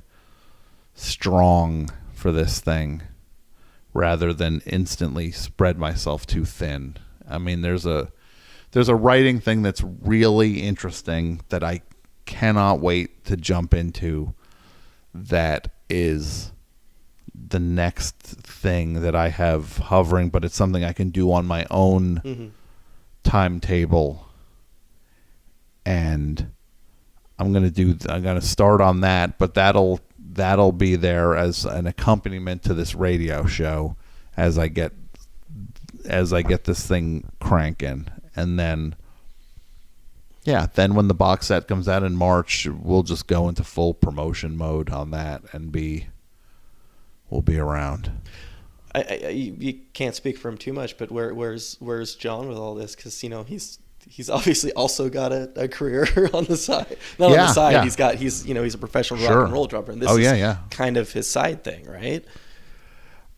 strong for this thing, rather than instantly spread myself too thin. I mean, there's a writing thing that's really interesting that I cannot wait to jump into. That is the next thing that I have hovering, but it's something I can do on my own timetable. And I'm going to start on that, but that'll be there as an accompaniment to this radio show as I get this thing cranking. And then Yeah, then when the box set comes out in March, we'll just go into full promotion mode on that and we'll be around. You can't speak for him too much, but where's John with all this? Because he's obviously also got a career on the side. Not on the side. Yeah. He's a professional rock and roll drummer, and this is kind of his side thing, right?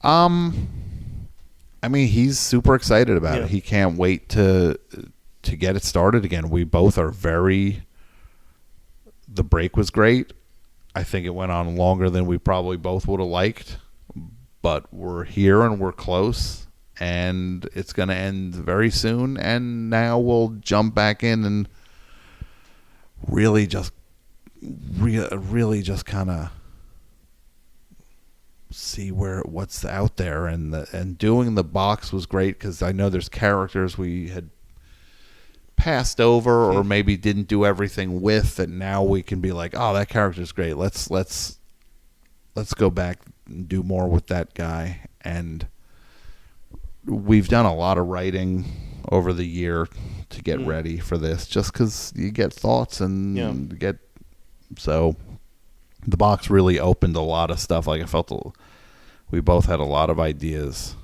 I mean, he's super excited about it. He can't wait to get it started again. We both are the break was great. I think it went on longer than we probably both would have liked, but we're here and we're close, and it's going to end very soon, and now we'll jump back in and really just kind of see what's out there, and doing the box was great because I know there's characters we had passed over or maybe didn't do everything with, and now we can be like, oh, that character's great. Let's go back and do more with that guy. And we've done a lot of writing over the year to get ready for this, just because you get thoughts and so the box really opened a lot of stuff. Like I felt we both had a lot of ideas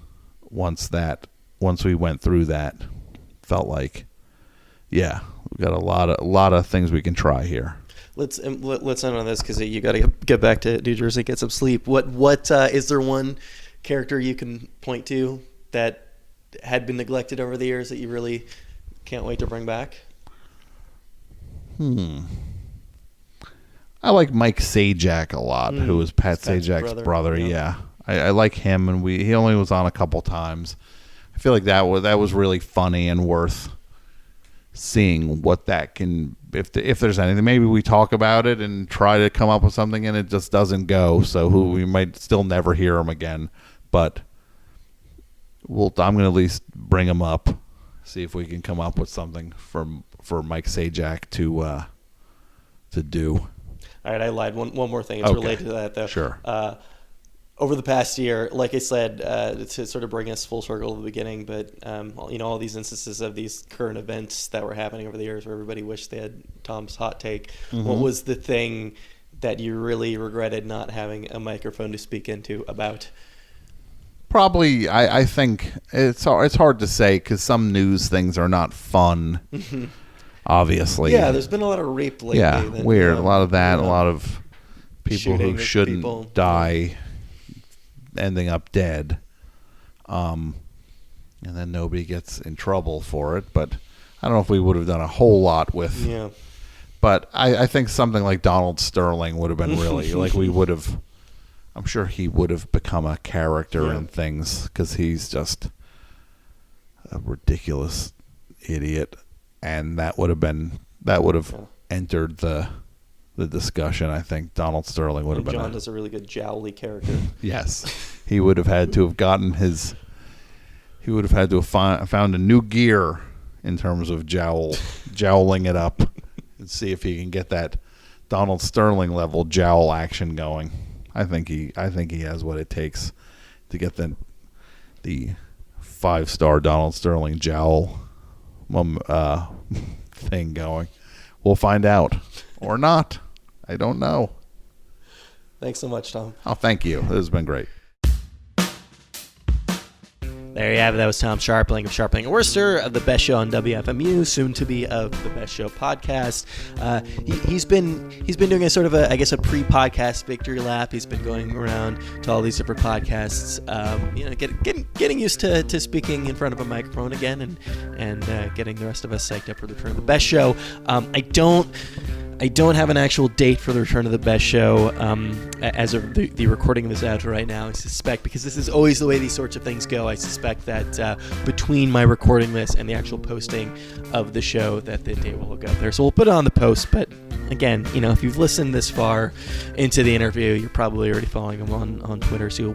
once we went through that. Felt like, yeah, we've got a lot of things we can try here. Let's end on this because you got to get back to New Jersey, get some sleep. What is there one character you can point to that had been neglected over the years that you really can't wait to bring back? I like Mike Sajak a lot, who was Pat Sajak's brother. Yeah. I like him, and he only was on a couple times. I feel like that was really funny and worth seeing what that can, if there's anything. Maybe we talk about it and try to come up with something, and it just doesn't go. So we might still never hear him again. But I'm going to at least bring him up, see if we can come up with something for Mike Sajak to do. All right, I lied. One more thing. It's related to that, though. Sure. Over the past year, like I said, to sort of bring us full circle to the beginning, but all these instances of these current events that were happening over the years where everybody wished they had Tom's hot take. What was the thing that you really regretted not having a microphone to speak into about? Probably, I think it's hard to say because some news things are not fun. Obviously, there's been a lot of rape lately. Yeah, weird. A lot of that. A lot of people who shouldn't die ending up dead, and then nobody gets in trouble for it. But I don't know if we would have done a whole lot with. Yeah. But I think something like Donald Sterling would have been really like we would have. I'm sure he would have become a character in things because he's just a ridiculous idiot, and that would have entered the discussion. I think Donald Sterling would have been. John does a really good jowly character. Yes, he would have had to have gotten his. He would have had to have found a new gear in terms of jowling it up, and see if he can get that Donald Sterling level jowl action going. I think he has what it takes to get the 5-star Donald Sterling jowl thing going. We'll find out or not. I don't know. Thanks so much, Tom. Oh, thank you. This has been great. There you have it. That was Tom Scharpling of Scharpling and Worcester of The Best Show on WFMU, soon to be of The Best Show podcast. He's been doing a sort of a pre-podcast victory lap. He's been going around to all these different podcasts, getting used to speaking in front of a microphone again, and getting the rest of us psyched up for the return of The Best Show. I don't have an actual date for the return of The Best Show as of the recording of this outro right now. I suspect, because this is always the way these sorts of things go, I suspect that between my recording this and the actual posting of the show that the date will go there. So we'll put it on the post, but again, if you've listened this far into the interview, you're probably already following him on Twitter, so you'll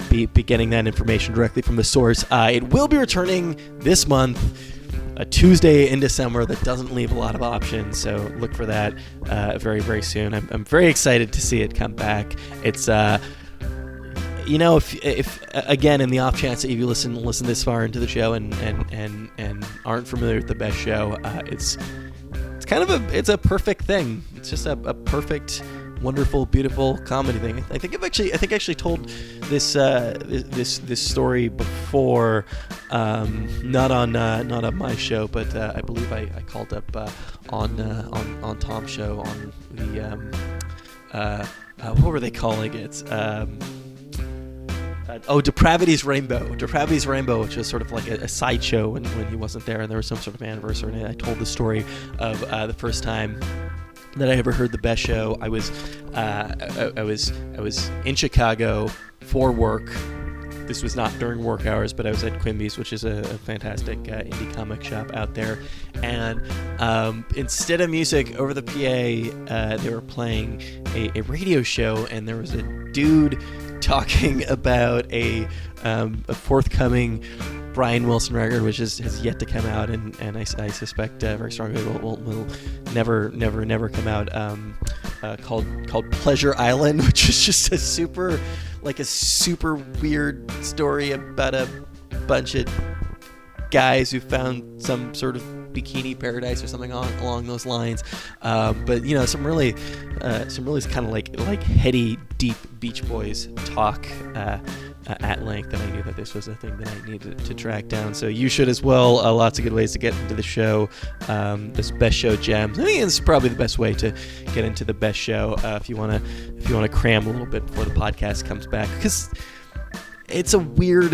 be getting that information directly from the source. It will be returning this month, a Tuesday in December that doesn't leave a lot of options, so look for that very, very soon. I'm very excited to see it come back. It's if again, in the off chance that you listen this far into the show and aren't familiar with The Best Show, it's it's a perfect thing. It's just a perfect, wonderful, beautiful comedy thing. I think I actually told this story before, not on my show, but I believe I called up on Tom's show on the what were they calling it? Depravity's Rainbow, which was sort of like a sideshow when he wasn't there, and there was some sort of anniversary. And I told the story of the first time that I ever heard the Best Show. I was in Chicago for work. This was not during work hours, but I was at Quimby's, which is a fantastic indie comic shop out there. And instead of music over the PA, they were playing a radio show, and there was a dude talking about a forthcoming Brian Wilson record, which has yet to come out, and I suspect very strongly will never come out. Called Pleasure Island, which is just a super weird story about a bunch of guys who found some sort of bikini paradise or something along those lines. But some really kind of like heady, deep Beach Boys talk at length, and I knew that this was a thing that I needed to track down. So you should as well. Lots of good ways to get into the show. This Best Show Gems. I think this is probably the best way to get into the Best Show if you want to cram a little bit before the podcast comes back, because it's a weird,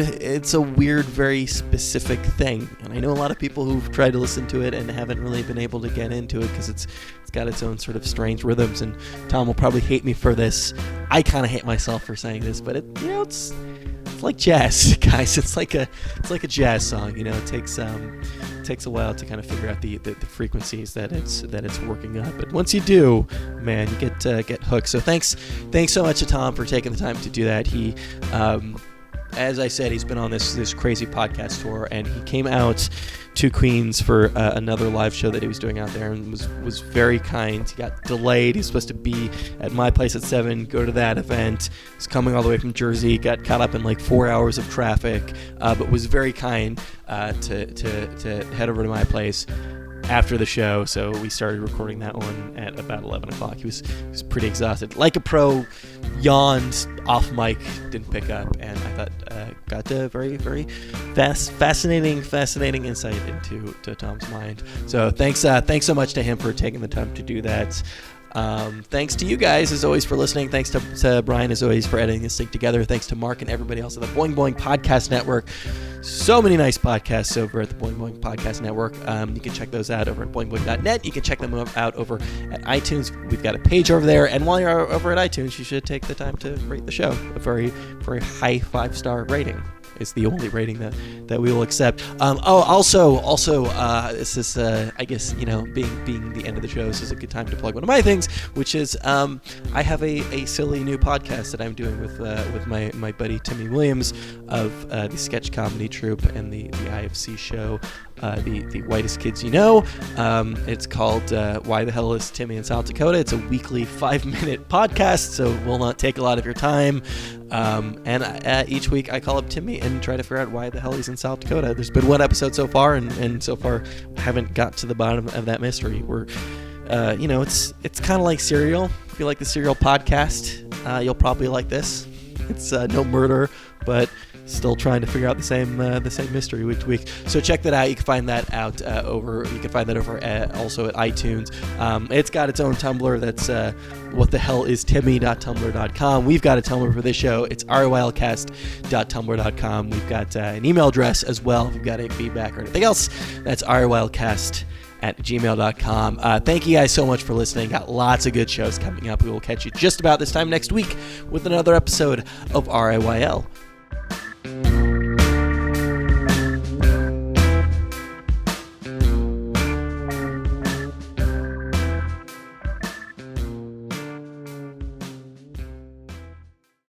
very specific thing, and I know a lot of people who've tried to listen to it and haven't really been able to get into it because it's got its own sort of strange rhythms. And Tom will probably hate me for this. I kind of hate myself for saying this, but it's like jazz, guys. It's like a jazz song. It takes a while to kind of figure out the frequencies that it's working up, but once you do, man, you get hooked. So thanks so much to Tom for taking the time to do that. He as I said, he's been on this crazy podcast tour, and he came out to Queens for another live show that he was doing out there, and was very kind. He got delayed. He's supposed to be at my place at 7, go to that event. He's coming all the way from Jersey, got caught up in like 4 hours of traffic, but was very kind to head over to my place after the show. So we started recording that one at about 11 o'clock. He was pretty exhausted. Like a pro, yawned off mic, didn't pick up, and I thought got a very, very fascinating insight into Tom's mind. So thanks so much to him for taking the time to do that. Thanks to you guys, as always, for listening. Thanks to Brian, as always, for editing this thing together. Thanks to Mark and everybody else at the Boing Boing Podcast Network. So many nice podcasts over at the Boing Boing Podcast Network. You can check those out over at boingboing.net. You can check them out over at iTunes. We've got a page over there. And while you're over at iTunes, you should take the time to rate the show. A very, very high 5-star rating. It's the only rating that we will accept. Also, this is, I guess, being the end of the show, this is a good time to plug one of my things, which is I have a silly new podcast that I'm doing with my buddy Timmy Williams of the sketch comedy troupe and the IFC show, the Whitest Kids You Know. It's called Why the Hell is Timmy in South Dakota? It's a weekly 5-minute podcast, so it will not take a lot of your time. And each week I call up Timmy and try to figure out why the hell he's in South Dakota. There's been one episode so far, and so far haven't got to the bottom of that mystery. We're, it's kind of like Serial. If you like the Serial podcast, you'll probably like this. It's no murder, but still trying to figure out the same mystery week to week. So check that out. You can find that out over also at iTunes. It's got its own Tumblr. That's whatthehellisttimmy.tumblr.com. We've got a Tumblr for this show. It's rylcast.tumblr.com. We've got an email address as well. If you've got any feedback or anything else, that's rylcast@gmail.com. Thank you guys so much for listening. Got lots of good shows coming up. We will catch you just about this time next week with another episode of RIYL.